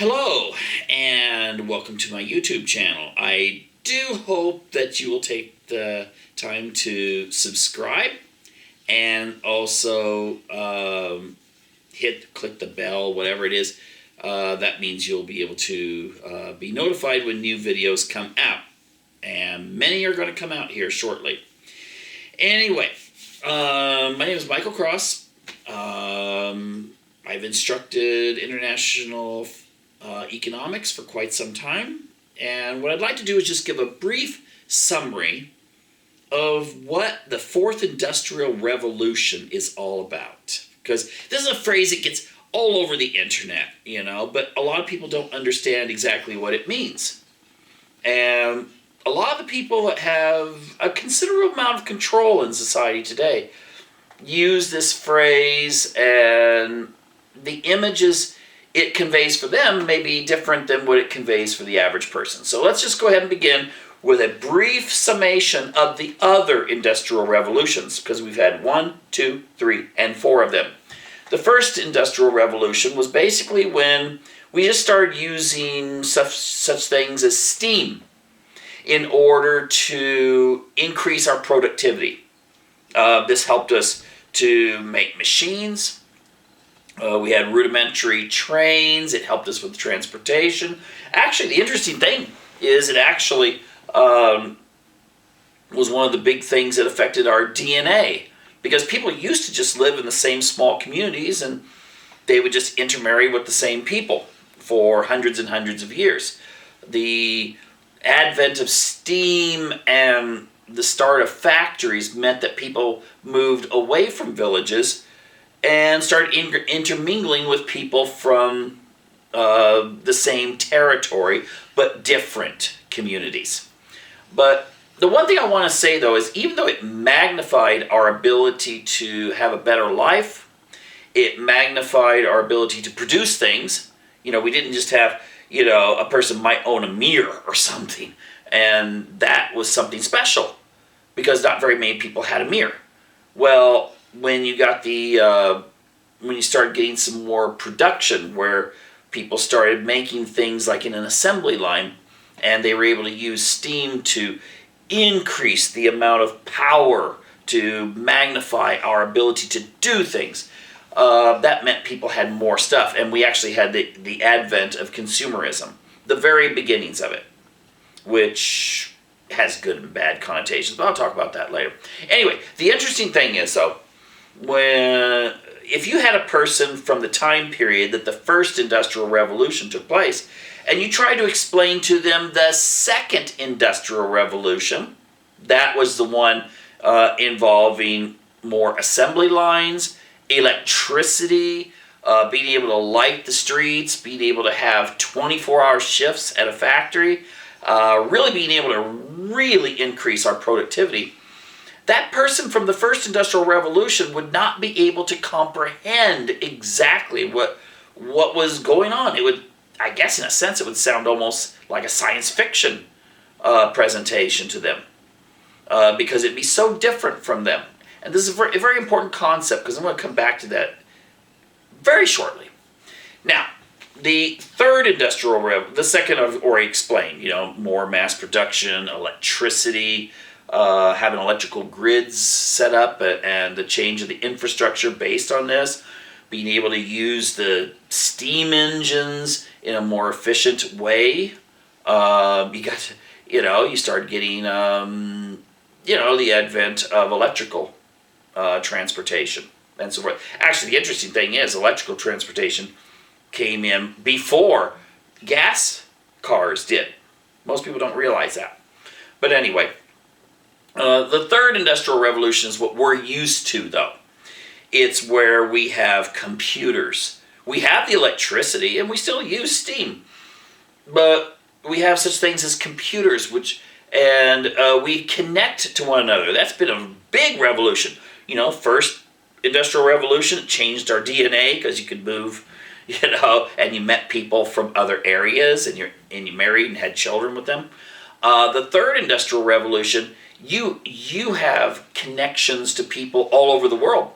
Hello, and welcome to my YouTube channel. I do hope that you will take the time to subscribe and also click the bell, whatever it is. That means you'll be able to be notified when new videos come out. And many are going to come out here shortly. Anyway, my name is Michael Cross. I've instructed international economics for quite some time, and what I'd like to do is just give a brief summary of what the fourth industrial revolution is all about, because this is a phrase that gets all over the internet, but a lot of people don't understand exactly what it means. And a lot of the people that have a considerable amount of control in society today use this phrase, and the images it conveys for them may be different than what it conveys for the average person. So let's just go ahead and begin with a brief summation of the other industrial revolutions, because we've had 1, 2, 3, and 4 of them. The first industrial revolution was basically when we just started using such things as steam in order to increase our productivity. This helped us to make machines. We had rudimentary trains. It helped us with transportation. Actually, the interesting thing is it actually was one of the big things that affected our DNA, because people used to just live in the same small communities and they would just intermarry with the same people for hundreds and hundreds of years. The advent of steam and the start of factories meant that people moved away from villages and started intermingling with people from the same territory, but different communities. But the one thing I want to say, though, is even though it magnified our ability to have a better life, it magnified our ability to produce things. We didn't just have, a person might own a mirror or something, and that was something special, because not very many people had a mirror. Well, when you got when you started getting some more production, where people started making things like in an assembly line, and they were able to use steam to increase the amount of power to magnify our ability to do things, that meant people had more stuff, and we actually had the advent of consumerism, the very beginnings of it, which has good and bad connotations, but I'll talk about that later. Anyway, the interesting thing is, though, if you had a person from the time period that the first industrial revolution took place, and you try to explain to them the second industrial revolution, that was the one involving more assembly lines, electricity, being able to light the streets, being able to have 24-hour shifts at a factory, really being able to really increase our productivity. That person from the first industrial revolution would not be able to comprehend exactly what was going on. It would, I guess in a sense, it would sound almost like a science fiction presentation to them, because it'd be so different from them. And this is a very important concept, because I'm going to come back to that very shortly. Now, the third industrial revolution, the second I've already explained, more mass production, electricity, having electrical grids set up, and the change of the infrastructure based on this, being able to use the steam engines in a more efficient way. You start getting, the advent of electrical transportation and so forth. Actually, the interesting thing is electrical transportation came in before gas cars did. Most people don't realize that. But anyway, the third industrial revolution is what we're used to, though. It's where we have computers. We have the electricity, and we still use steam. But we have such things as computers, and we connect to one another. That's been a big revolution. First industrial revolution changed our DNA, because you could move, and you met people from other areas, and you married and had children with them. The third industrial revolution, you have connections to people all over the world.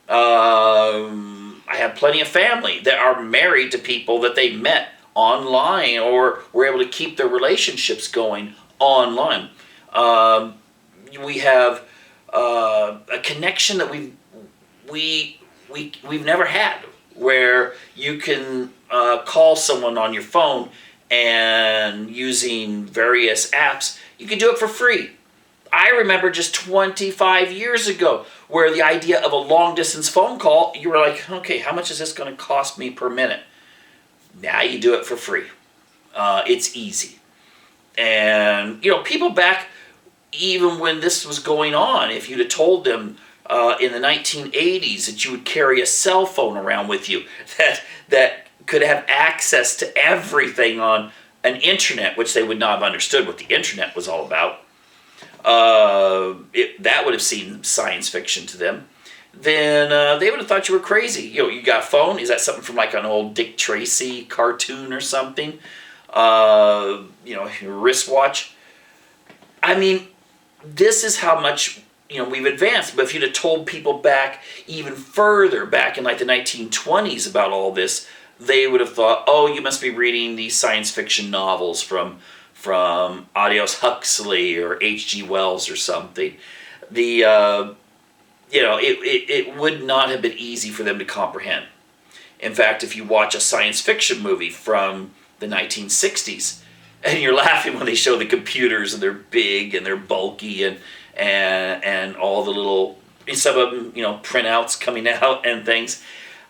I have plenty of family that are married to people that they met online, or were able to keep their relationships going online. We have a connection that we've never had, where you can call someone on your phone, and using various apps, you can do it for free. I remember just 25 years ago where the idea of a long distance phone call, you were like, okay, how much is this going to cost me per minute? Now you do it for free. It's easy. And, people back, even when this was going on, if you'd have told them in the 1980s that you would carry a cell phone around with you that could have access to everything on an internet, which they would not have understood what the internet was all about, that would have seemed science fiction to them, then they would have thought you were crazy. You got a phone? Is that something from like an old Dick Tracy cartoon or something? Your wristwatch. I mean, this is how much we've advanced. But if you'd have told people back even further, back in like the 1920s about all this, they would have thought, oh, you must be reading these science fiction novels from Aldous Huxley or H.G. Wells or something. It would not have been easy for them to comprehend. In fact, if you watch a science fiction movie from the 1960s, and you're laughing when they show the computers and they're big and they're bulky and all the little, some of them, printouts coming out and things.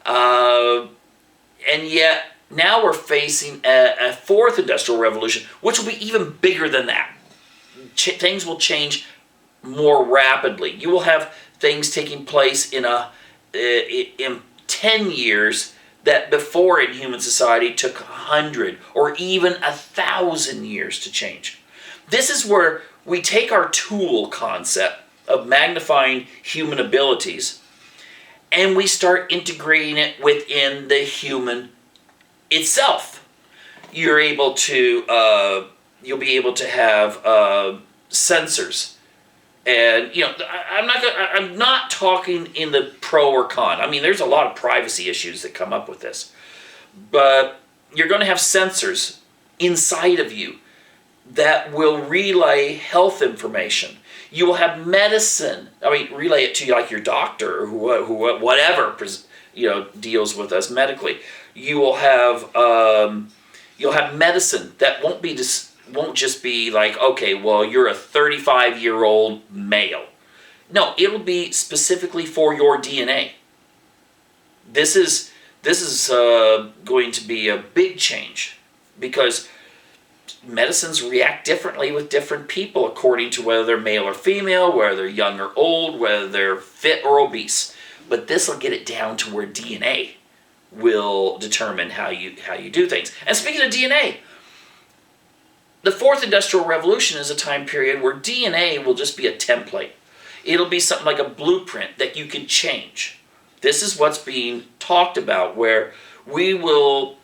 And yet, now we're facing a fourth industrial revolution, which will be even bigger than that. Things will change more rapidly. You will have things taking place in 10 years that before in human society took 100 or even 1,000 years to change. This is where we take our tool concept of magnifying human abilities and we start integrating it within the human itself. You'll be able to have sensors. And I'm not talking in the pro or con. I mean, there's a lot of privacy issues that come up with this. But you're going to have sensors inside of you that will relay health information. You will have medicine. Relay it to you like your doctor or whatever deals with us medically. You will have medicine that won't just be like, okay, well, you're a 35-year-old male. No, it'll be specifically for your DNA. This is going to be a big change because medicines react differently with different people according to whether they're male or female, whether they're young or old, whether they're fit or obese. But this will get it down to where DNA will determine how you do things. And speaking of DNA, the fourth industrial revolution is a time period where DNA will just be a template. It'll be something like a blueprint that you can change. This is what's being talked about, where we will,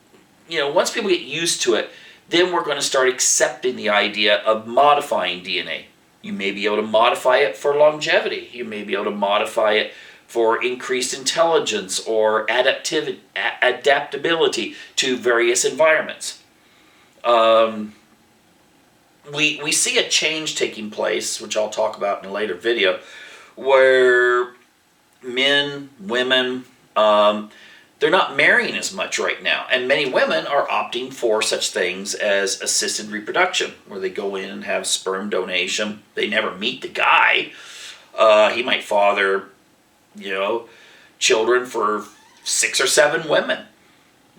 once people get used to it, then we're going to start accepting the idea of modifying DNA. You may be able to modify it for longevity. You may be able to modify it for increased intelligence or adaptability to various environments. We see a change taking place, which I'll talk about in a later video, where men, women, they're not marrying as much right now. And many women are opting for such things as assisted reproduction, where they go in and have sperm donation. They never meet the guy. He might father, children for 6 or 7 women.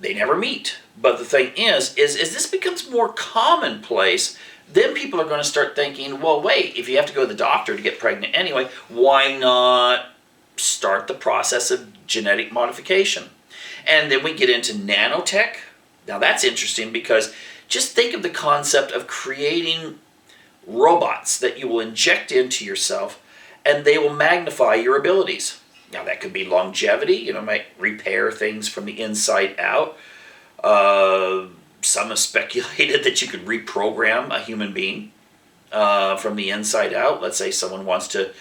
They never meet. But the thing is this becomes more commonplace, then people are going to start thinking, well, wait, if you have to go to the doctor to get pregnant anyway, why not start the process of genetic modification? And then we get into nanotech. Now that's interesting because just think of the concept of creating robots that you will inject into yourself and they will magnify your abilities. Now that could be longevity, might repair things from the inside out. Some have speculated that you could reprogram a human being from the inside out. Let's say someone wants to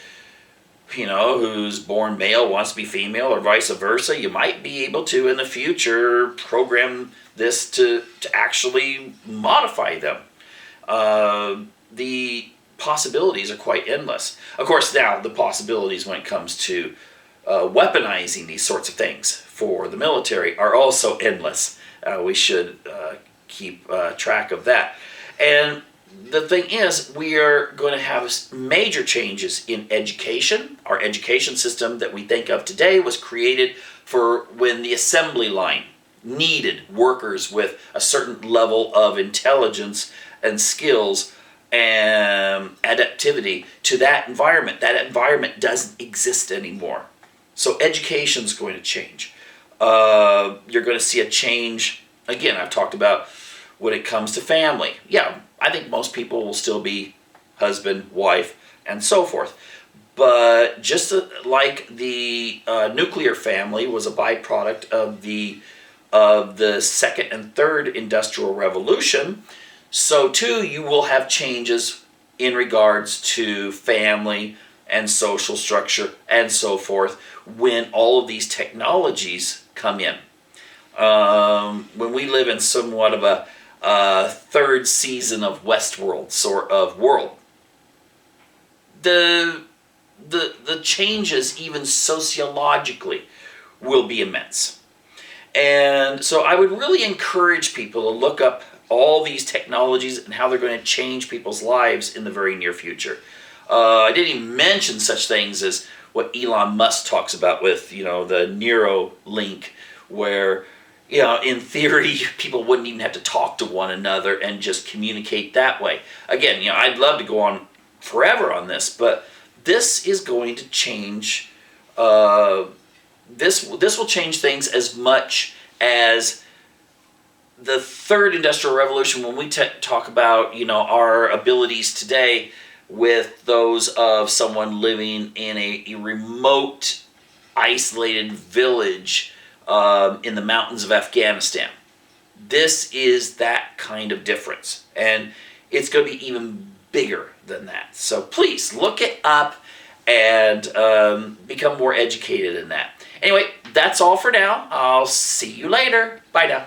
who's born male wants to be female or vice versa, you might be able to in the future program this to actually modify them. The possibilities are quite endless. Of course, now the possibilities when it comes to weaponizing these sorts of things for the military are also endless. We should keep track of that. And the thing is, we are going to have major changes in education. Our education system that we think of today was created for when the assembly line needed workers with a certain level of intelligence and skills and adaptivity to that environment. That environment doesn't exist anymore. So education's going to change. You're going to see a change. Again, I've talked about when it comes to family. Yeah, I think most people will still be husband, wife, and so forth. But just like the nuclear family was a byproduct of the second and third industrial revolution, so too you will have changes in regards to family and social structure and so forth when all of these technologies come in. When we live in somewhat of a third season of Westworld sort of world, the changes even sociologically will be immense. And so I would really encourage people to look up all these technologies and how they're going to change people's lives in the very near future. I didn't even mention such things as what Elon Musk talks about with, the Neuralink, where, in theory, people wouldn't even have to talk to one another and just communicate that way. Again, I'd love to go on forever on this, but this is going to change. This will change things as much as the third industrial revolution. When we talk about our abilities today with those of someone living in a remote, isolated village in the mountains of Afghanistan, this is that kind of difference, and it's going to be even bigger than that. So please look it up and become more educated in that. Anyway, that's all for now. I'll see you later. Bye now.